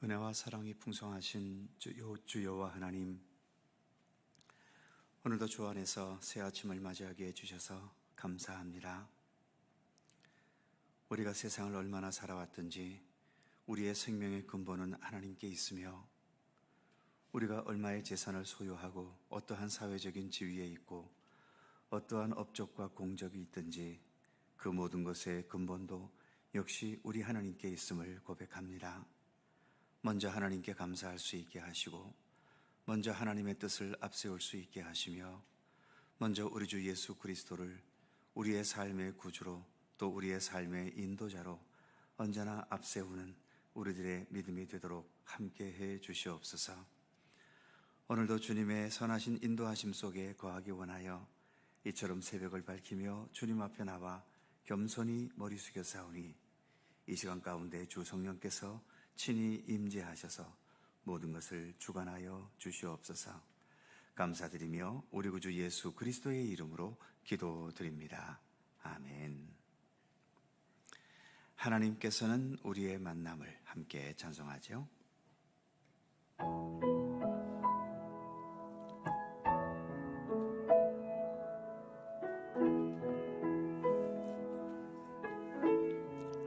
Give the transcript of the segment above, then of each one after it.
은혜와 사랑이 풍성하신 주 여호와 하나님, 오늘도 주 안에서 새 아침을 맞이하게 해주셔서 감사합니다. 우리가 세상을 얼마나 살아왔든지 우리의 생명의 근본은 하나님께 있으며, 우리가 얼마의 재산을 소유하고 어떠한 사회적인 지위에 있고 어떠한 업적과 공적이 있든지 그 모든 것의 근본도 역시 우리 하나님께 있음을 고백합니다. 먼저 하나님께 감사할 수 있게 하시고, 먼저 하나님의 뜻을 앞세울 수 있게 하시며, 먼저 우리 주 예수 그리스도를 우리의 삶의 구주로, 또 우리의 삶의 인도자로 언제나 앞세우는 우리들의 믿음이 되도록 함께해 주시옵소서. 오늘도 주님의 선하신 인도하심 속에 거하기 원하여 이처럼 새벽을 밝히며 주님 앞에 나와 겸손히 머리 숙여 사오니, 이 시간 가운데 주 성령께서 친히 임재하셔서 모든 것을 주관하여 주시옵소서. 감사드리며 우리 구주 예수 그리스도의 이름으로 기도드립니다. 아멘. 하나님께서는 우리의 만남을 함께 찬송하죠.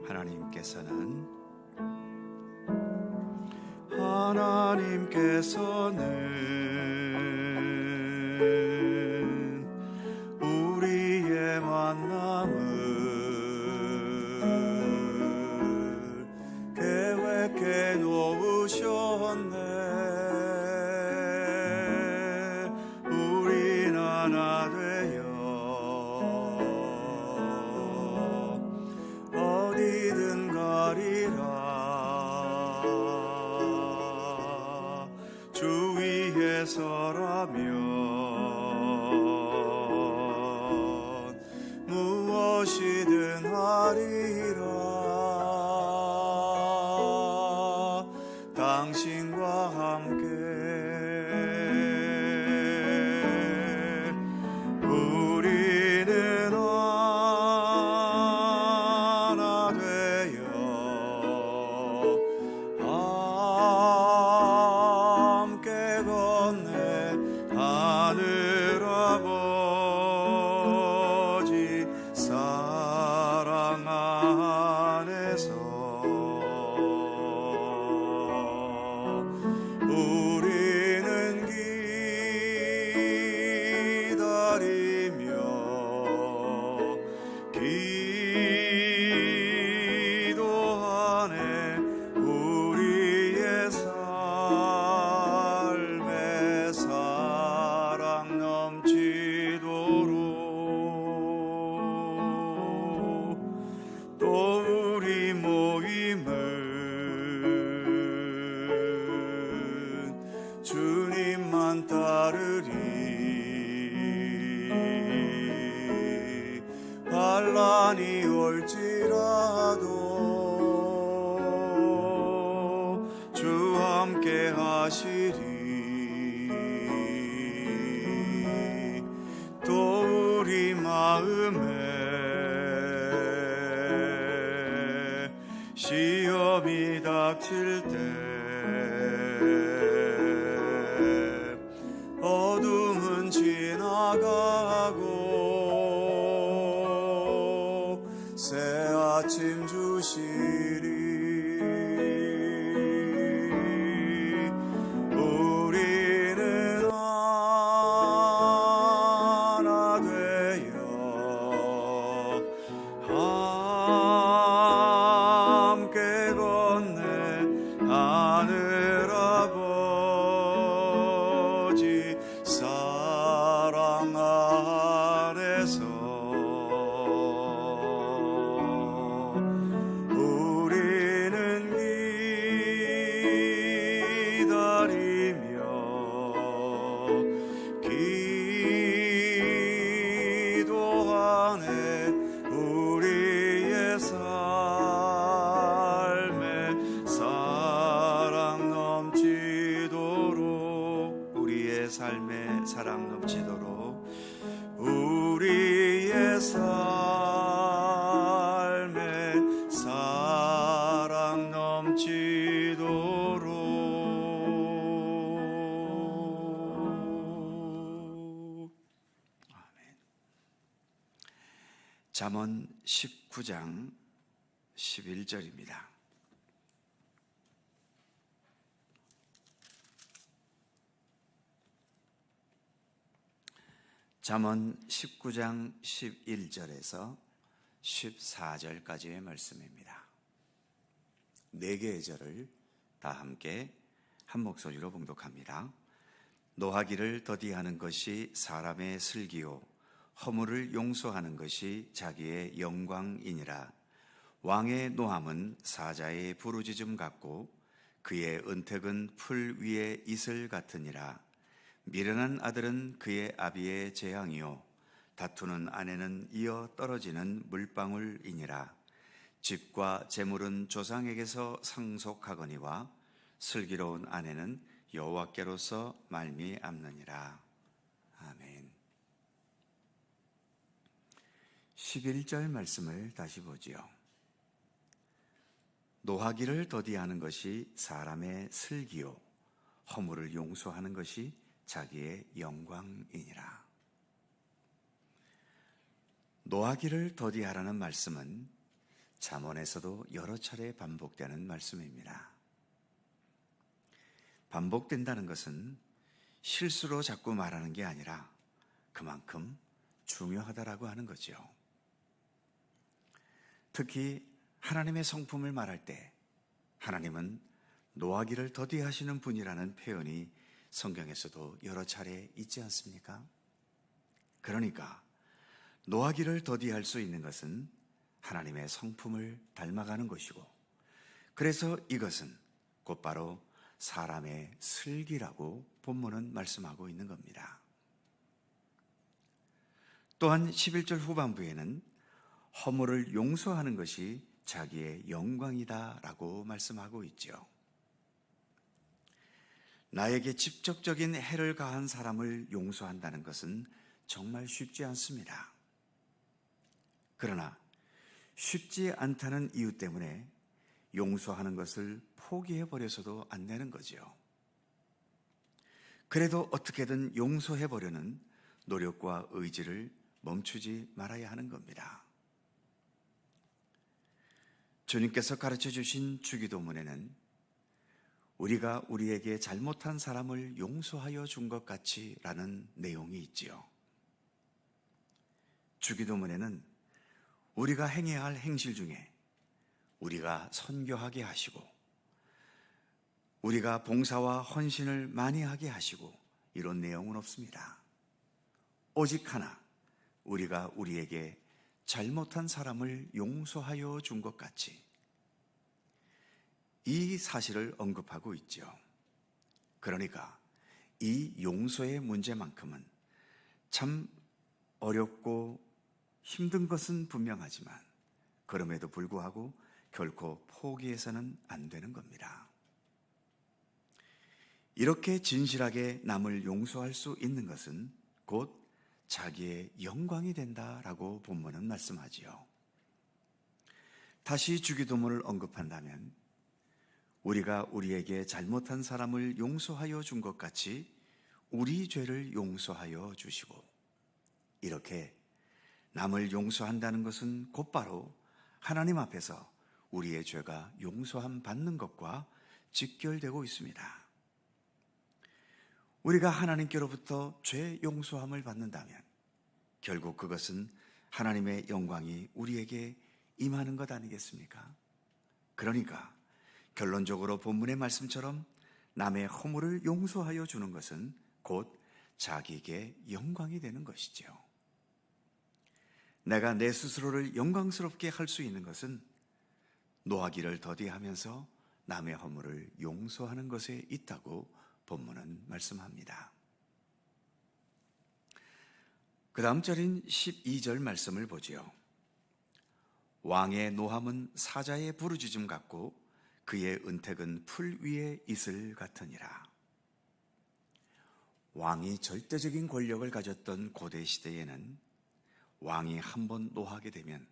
하나님께서는 우리의 만남을 계획해 놓으셨네. 우린 하나 되어 어디든 가리라. 주 위에서라면 무엇이든 하리라. 당신과 함께 우리는 하나 되어 함께 건네 하늘 아버지 사랑 안에서 우리는 기다리며 기도하네. 우리의 삶에 사랑 넘치도록 또 우리 모임을 주님만 따르리. 환난이 올지라도 주 함께 하시리. 또 우리 마음에 시험이 닥칠 때 어둠은 지나가고 새 아침 주시리. 우리는 하나 되어 함께 건네 하늘 아버지 사랑 안에서 우리는 기다리며 기도하네. 우리의 삶에 사랑 넘치도록, 우리의 삶에 사랑 넘치도록, 우리의 삶에 사랑 넘치도록 잠언 19장 11절입니다. 잠언 19장 11절에서 14절까지의 말씀입니다. 네 개의 절을 다 함께 한 목소리로 봉독합니다. 노하기를 더디하는 것이 사람의 슬기요 허물을 용서하는 것이 자기의 영광이니라. 왕의 노함은 사자의 부르짖음 같고 그의 은택은 풀 위의 이슬 같으니라. 미련한 아들은 그의 아비의 재앙이요 다투는 아내는 이어 떨어지는 물방울이니라. 집과 재물은 조상에게서 상속하거니와 슬기로운 아내는 여호와께로서 말미암느니라. 아멘. 11절 말씀을 다시 보지요. 노하기를 더디하는 것이 사람의 슬기요 허물을 용서하는 것이 자기의 영광이니라. 노하기를 더디하라는 말씀은 잠언에서도 여러 차례 반복되는 말씀입니다. 반복된다는 것은 실수로 자꾸 말하는 게 아니라 그만큼 중요하다라고 하는 거죠. 특히 하나님의 성품을 말할 때 하나님은 노하기를 더디하시는 분이라는 표현이 성경에서도 여러 차례 있지 않습니까? 그러니까 노하기를 더디할 수 있는 것은 하나님의 성품을 닮아가는 것이고, 그래서 이것은 곧바로 사람의 슬기라고 본문은 말씀하고 있는 겁니다. 또한 11절 후반부에는 허물을 용서하는 것이 자기의 영광이다라고 말씀하고 있죠. 나에게 직접적인 해를 가한 사람을 용서한다는 것은 정말 쉽지 않습니다. 그러나 쉽지 않다는 이유 때문에 용서하는 것을 포기해버려서도 안 되는 거죠. 그래도 어떻게든 용서해보려는 노력과 의지를 멈추지 말아야 하는 겁니다. 주님께서 가르쳐 주신 주기도문에는 우리가 우리에게 잘못한 사람을 용서하여 준 것 같이 라는 내용이 있지요. 주기도문에는 우리가 행해야 할 행실 중에 우리가 선교하게 하시고 우리가 봉사와 헌신을 많이 하게 하시고 이런 내용은 없습니다. 오직 하나, 우리가 우리에게 잘못한 사람을 용서하여 준 것 같이 이 사실을 언급하고 있죠. 그러니까 이 용서의 문제만큼은 참 어렵고 힘든 것은 분명하지만 그럼에도 불구하고 결코 포기해서는 안 되는 겁니다. 이렇게 진실하게 남을 용서할 수 있는 것은 곧 자기의 영광이 된다라고 본문은 말씀하지요. 다시 주기도문을 언급한다면 우리가 우리에게 잘못한 사람을 용서하여 준 것 같이 우리 죄를 용서하여 주시고, 이렇게 남을 용서한다는 것은 곧바로 하나님 앞에서 우리의 죄가 용서함 받는 것과 직결되고 있습니다. 우리가 하나님께로부터 죄 용서함을 받는다면 결국 그것은 하나님의 영광이 우리에게 임하는 것 아니겠습니까? 그러니까 결론적으로 본문의 말씀처럼 남의 허물을 용서하여 주는 것은 곧 자기에게 영광이 되는 것이죠. 내가 내 스스로를 영광스럽게 할 수 있는 것은 노하기를 더디하면서 남의 허물을 용서하는 것에 있다고 본문은 말씀합니다. 그 다음 절인 12절 말씀을 보지요. 왕의 노함은 사자의 부르짖음 같고 그의 은택은 풀 위의 이슬 같으니라. 왕이 절대적인 권력을 가졌던 고대 시대에는 왕이 한번 노하게 되면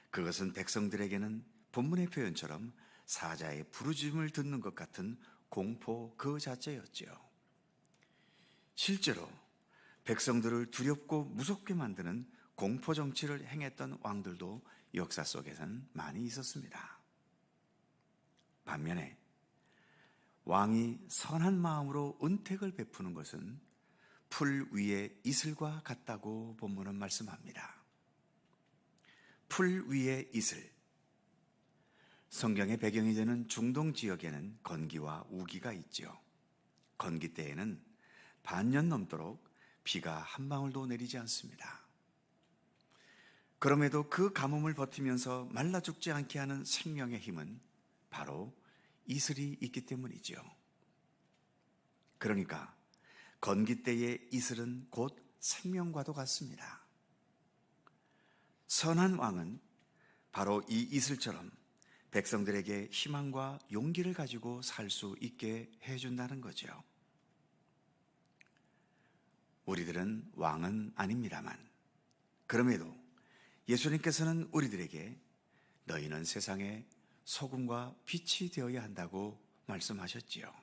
그것은 백성들에게는 본문의 표현처럼 사자의 부르짖음을 듣는 것 같은 공포 그 자체였죠. 실제로 백성들을 두렵고 무섭게 만드는 공포 정치를 행했던 왕들도 역사 속에서는 많이 있었습니다. 반면에 왕이 선한 마음으로 은택을 베푸는 것은 풀 위의 이슬과 같다고 본문은 말씀합니다. 풀 위의 이슬. 성경의 배경이 되는 중동 지역에는 건기와 우기가 있죠. 건기 때에는 반년 넘도록 비가 한 방울도 내리지 않습니다. 그럼에도 그 가뭄을 버티면서 말라 죽지 않게 하는 생명의 힘은 바로 이슬이 있기 때문이죠. 그러니까 건기 때의 이슬은 곧 생명과도 같습니다. 선한 왕은 바로 이 이슬처럼 백성들에게 희망과 용기를 가지고 살 수 있게 해준다는 거죠. 우리들은 왕은 아닙니다만 그럼에도 예수님께서는 우리들에게 너희는 세상의 소금과 빛이 되어야 한다고 말씀하셨지요.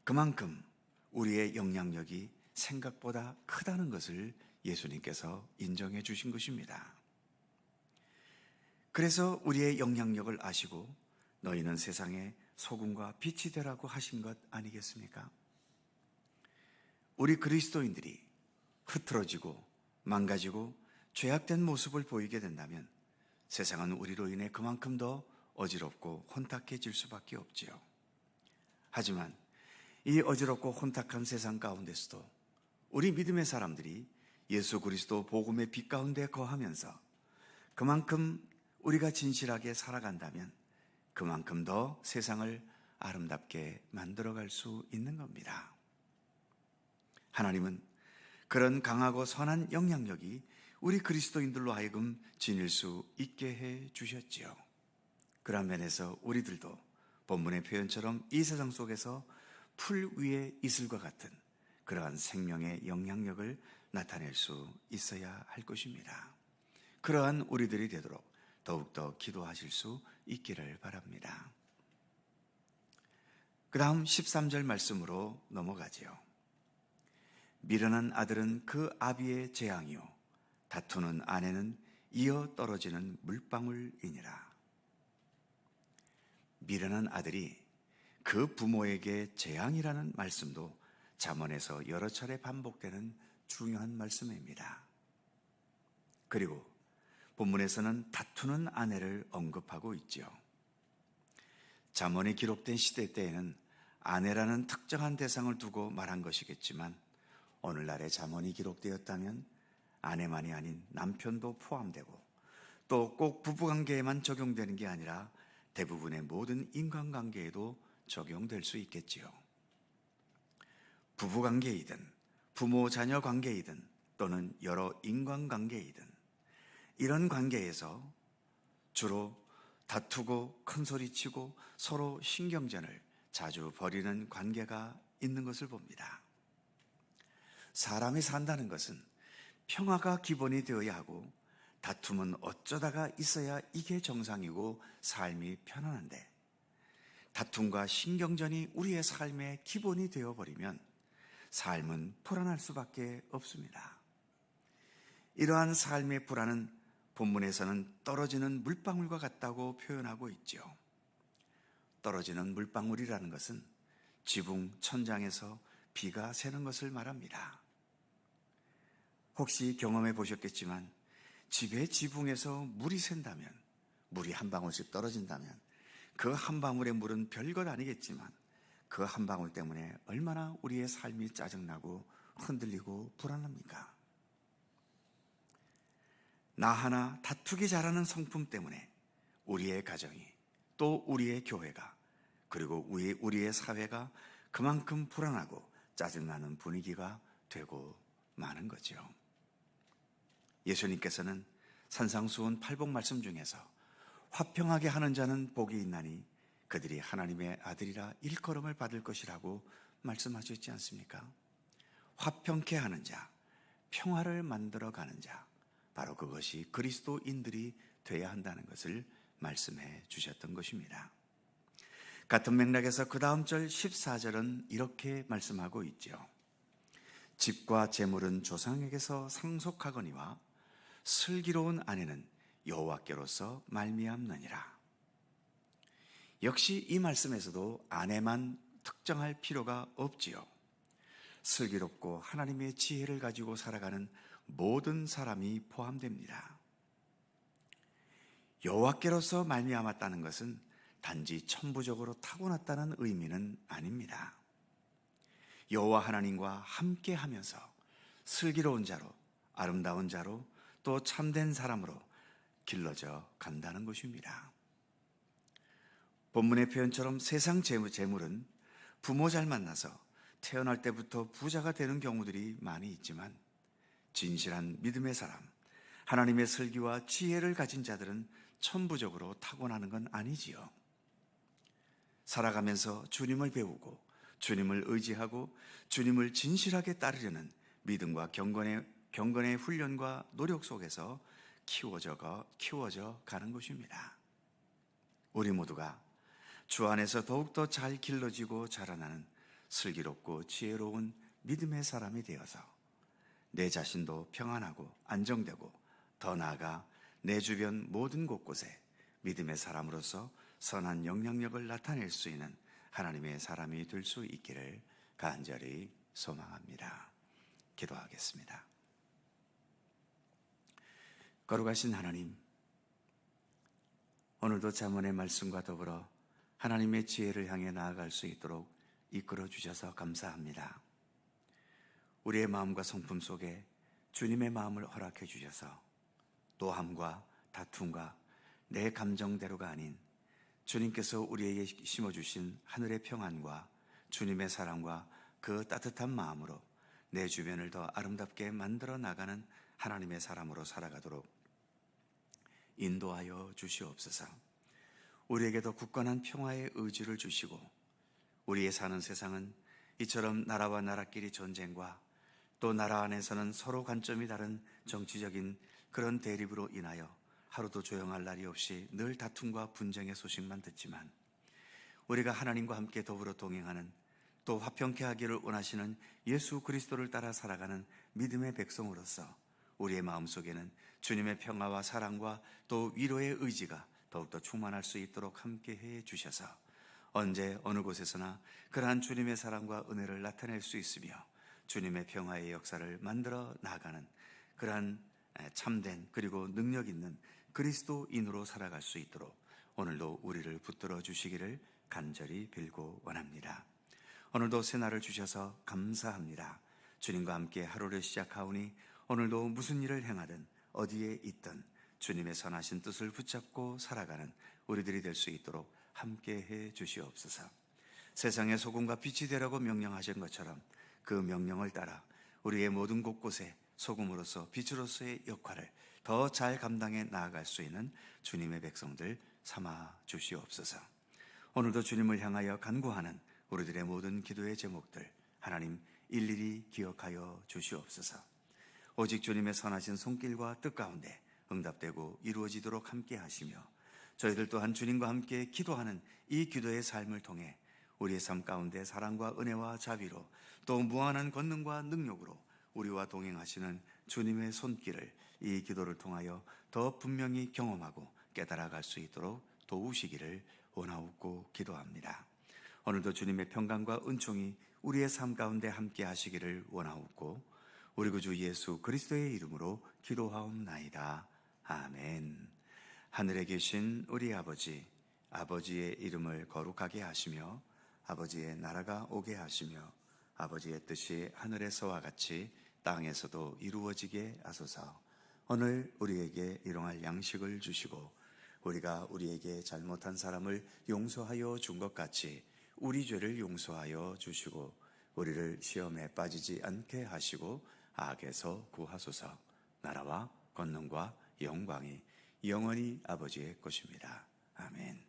그만큼 우리의 영향력이 생각보다 크다는 것을 예수님께서 인정해 주신 것입니다. 그래서 우리의 영향력을 아시고 너희는 세상의 소금과 빛이 되라고 하신 것 아니겠습니까? 우리 그리스도인들이 흐트러지고 망가지고 죄악된 모습을 보이게 된다면 세상은 우리로 인해 그만큼 더 어지럽고 혼탁해질 수밖에 없지요. 하지만 이 어지럽고 혼탁한 세상 가운데서도 우리 믿음의 사람들이 예수 그리스도 복음의 빛 가운데 거하면서 그만큼 우리가 진실하게 살아간다면 그만큼 더 세상을 아름답게 만들어갈 수 있는 겁니다. 하나님은 그런 강하고 선한 영향력이 우리 그리스도인들로 하여금 지닐 수 있게 해 주셨지요. 그런 면에서 우리들도 본문의 표현처럼 이 세상 속에서 풀 위에 이슬과 같은 그러한 생명의 영향력을 나타낼 수 있어야 할 것입니다. 그러한 우리들이 되도록 더욱더 기도하실 수 있기를 바랍니다. 그 다음 13절 말씀으로 넘어가지요. 미련한 아들은 그 아비의 재앙이요 다투는 아내는 이어 떨어지는 물방울이니라. 미련한 아들이 그 부모에게 재앙이라는 말씀도 잠언에서 여러 차례 반복되는 중요한 말씀입니다. 그리고 본문에서는 다투는 아내를 언급하고 있죠. 잠언이 기록된 시대 때에는 아내라는 특정한 대상을 두고 말한 것이겠지만 오늘날의 잠언이 기록되었다면 아내만이 아닌 남편도 포함되고 또 꼭 부부관계에만 적용되는 게 아니라 대부분의 모든 인간관계에도 적용될 수 있겠지요. 부부관계이든 부모 자녀 관계이든 또는 여러 인간관계이든 이런 관계에서 주로 다투고 큰소리치고 서로 신경전을 자주 벌이는 관계가 있는 것을 봅니다. 사람이 산다는 것은 평화가 기본이 되어야 하고 다툼은 어쩌다가 있어야 이게 정상이고 삶이 편안한데 다툼과 신경전이 우리의 삶의 기본이 되어버리면 삶은 불안할 수밖에 없습니다. 이러한 삶의 불안은 본문에서는 떨어지는 물방울과 같다고 표현하고 있죠. 떨어지는 물방울이라는 것은 지붕 천장에서 비가 새는 것을 말합니다. 혹시 경험해 보셨겠지만 집의 지붕에서 물이 샌다면, 물이 한 방울씩 떨어진다면 그 한 방울의 물은 별것 아니겠지만 그 한 방울 때문에 얼마나 우리의 삶이 짜증나고 흔들리고 불안합니까? 나 하나 다투기 잘하는 성품 때문에 우리의 가정이 또 우리의 교회가 그리고 우리의 사회가 그만큼 불안하고 짜증나는 분위기가 되고 마는 거죠. 예수님께서는 산상수훈 8복 말씀 중에서 화평하게 하는 자는 복이 있나니 그들이 하나님의 아들이라 일컬음을 받을 것이라고 말씀하셨지 않습니까? 화평케 하는 자, 평화를 만들어가는 자, 바로 그것이 그리스도인들이 돼야 한다는 것을 말씀해 주셨던 것입니다. 같은 맥락에서 그 다음 절 14절은 이렇게 말씀하고 있죠. 집과 재물은 조상에게서 상속하거니와 슬기로운 아내는 여호와께로서 말미암느니라. 역시 이 말씀에서도 아내만 특정할 필요가 없지요. 슬기롭고 하나님의 지혜를 가지고 살아가는 모든 사람이 포함됩니다. 여호와께로서 말미암았다는 것은 단지 천부적으로 타고났다는 의미는 아닙니다. 여호와 하나님과 함께하면서 슬기로운 자로, 아름다운 자로, 또 참된 사람으로 길러져 간다는 것입니다. 본문의 표현처럼 세상 재물은 부모 잘 만나서 태어날 때부터 부자가 되는 경우들이 많이 있지만, 진실한 믿음의 사람, 하나님의 슬기와 지혜를 가진 자들은 천부적으로 타고나는 건 아니지요. 살아가면서 주님을 배우고 주님을 의지하고 주님을 진실하게 따르려는 믿음과 경건의 훈련과 노력 속에서 키워져 가는 것입니다. 우리 모두가 주 안에서 더욱더 잘 길러지고 자라나는 슬기롭고 지혜로운 믿음의 사람이 되어서 내 자신도 평안하고 안정되고, 더 나아가 내 주변 모든 곳곳에 믿음의 사람으로서 선한 영향력을 나타낼 수 있는 하나님의 사람이 될 수 있기를 간절히 소망합니다. 기도하겠습니다. 거룩하신 하나님, 오늘도 잠언의 말씀과 더불어 하나님의 지혜를 향해 나아갈 수 있도록 이끌어 주셔서 감사합니다. 우리의 마음과 성품 속에 주님의 마음을 허락해 주셔서 노함과 다툼과 내 감정대로가 아닌 주님께서 우리에게 심어주신 하늘의 평안과 주님의 사랑과 그 따뜻한 마음으로 내 주변을 더 아름답게 만들어 나가는 하나님의 사람으로 살아가도록 인도하여 주시옵소서. 우리에게도 굳건한 평화의 의지를 주시고, 우리의 사는 세상은 이처럼 나라와 나라끼리 전쟁과 또 나라 안에서는 서로 관점이 다른 정치적인 그런 대립으로 인하여 하루도 조용할 날이 없이 늘 다툼과 분쟁의 소식만 듣지만, 우리가 하나님과 함께 더불어 동행하는, 또 화평케 하기를 원하시는 예수 그리스도를 따라 살아가는 믿음의 백성으로서 우리의 마음속에는 주님의 평화와 사랑과 또 위로의 의지가 더욱더 충만할 수 있도록 함께해 주셔서 언제 어느 곳에서나 그러한 주님의 사랑과 은혜를 나타낼 수 있으며 주님의 평화의 역사를 만들어 나가는 그러한 참된 그리고 능력 있는 그리스도인으로 살아갈 수 있도록 오늘도 우리를 붙들어 주시기를 간절히 빌고 원합니다. 오늘도 새날을 주셔서 감사합니다. 주님과 함께 하루를 시작하오니 오늘도 무슨 일을 행하든 어디에 있든 주님의 선하신 뜻을 붙잡고 살아가는 우리들이 될 수 있도록 함께해 주시옵소서. 세상의 소금과 빛이 되라고 명령하신 것처럼 그 명령을 따라 우리의 모든 곳곳에 소금으로서 빛으로서의 역할을 더 잘 감당해 나아갈 수 있는 주님의 백성들 삼아 주시옵소서. 오늘도 주님을 향하여 간구하는 우리들의 모든 기도의 제목들 하나님 일일이 기억하여 주시옵소서. 오직 주님의 선하신 손길과 뜻 가운데 응답되고 이루어지도록 함께 하시며, 저희들 또한 주님과 함께 기도하는 이 기도의 삶을 통해 우리의 삶 가운데 사랑과 은혜와 자비로 또 무한한 권능과 능력으로 우리와 동행하시는 주님의 손길을 이 기도를 통하여 더 분명히 경험하고 깨달아갈 수 있도록 도우시기를 원하옵고 기도합니다. 오늘도 주님의 평강과 은총이 우리의 삶 가운데 함께 하시기를 원하옵고 우리 구주 예수 그리스도의 이름으로 기도하옵나이다. 아멘. 하늘에 계신 우리 아버지, 아버지의 이름을 거룩하게 하시며 아버지의 나라가 오게 하시며 아버지의 뜻이 하늘에서와 같이 땅에서도 이루어지게 하소서. 오늘 우리에게 일용할 양식을 주시고 우리가 우리에게 잘못한 사람을 용서하여 준 것 같이 우리 죄를 용서하여 주시고 우리를 시험에 빠지지 않게 하시고 악에서 구하소서. 나라와 권능과 영광이 영원히 아버지의 것입니다. 아멘.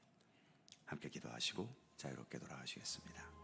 함께 기도하시고 자유롭게 돌아가시겠습니다.